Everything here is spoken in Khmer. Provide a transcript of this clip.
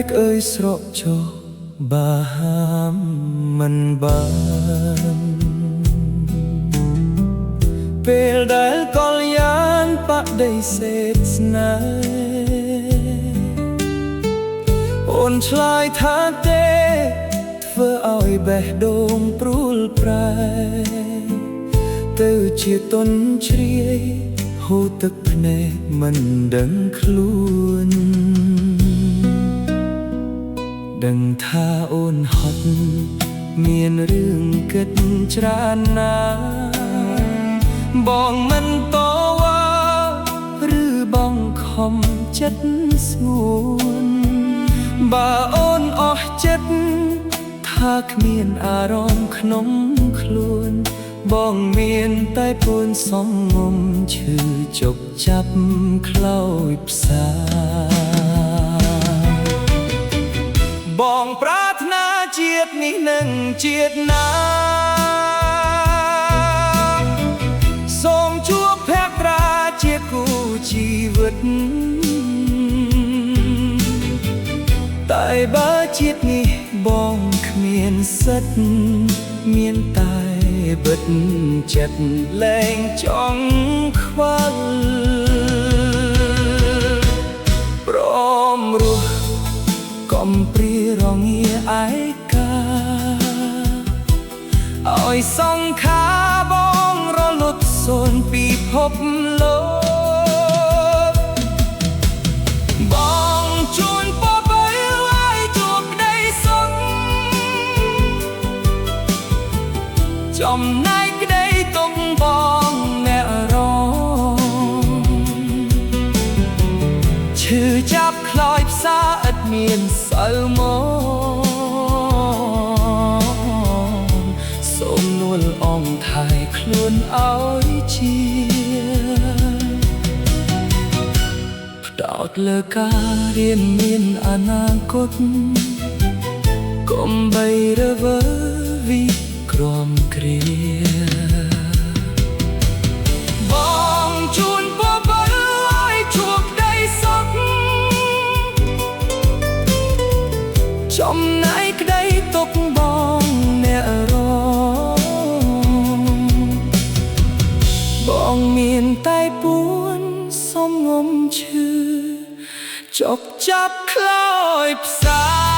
ក្អើយស្រកចុះបាហាមមិនបានពេលដែលកលយានបដិសេធស្នេហ៍អូនឆ្លើយថាទេធ្វើឲ្យបេះដូងព្រួលប្រែទៅជាទុនជ្រាយហូរទឹកភ្នែកមិនដឹងខ្លួនដឹងថាអូនហត់មានរឿងគិតច្រើនណាបងមិនតវ៉ាឬបងខំចិត្តស្ងួនបើអូនអស់ចិត្តថាគ្មានអារម្មណ៍ក្នុងខ្លួនបងមានតែពួនសំងំឈឺជប់ចាប់ខ្លោចផ្សាបងប្រាថ្នាជាតិនេះនឹងជាតិណាសូមជួបភក្ត្រាជាគូជីវិតតែបើជាតិនេះបងគ្មានសិទ្ធមានតែបិទចិត្តលែងចង់ខ្វល់ព្រមរស់កំព្រារងាឯកាឲ្យសង្ខារបងរលត់សូន្យពីភពលោកបងជួនពបើឲ្យជួបក្តីសុខចំណែកក្តីទុកបងអ្នករងឈឺចាប់ខ្លោចផ្សាឥតមានសៅមកសូមនួលអងថែខ្លួនឲ្យជាផ្ដោតលើការរៀនមានអនាគតកុំបីរវើវីក្រំគ្រាបងជួនពបើឲ្យជួបក្តីសុខចំណែកក្តីទុកបងអ្នករងបងមានតែពួនសំងំឈឺចប់ចាប់ខ្លោចផ្សា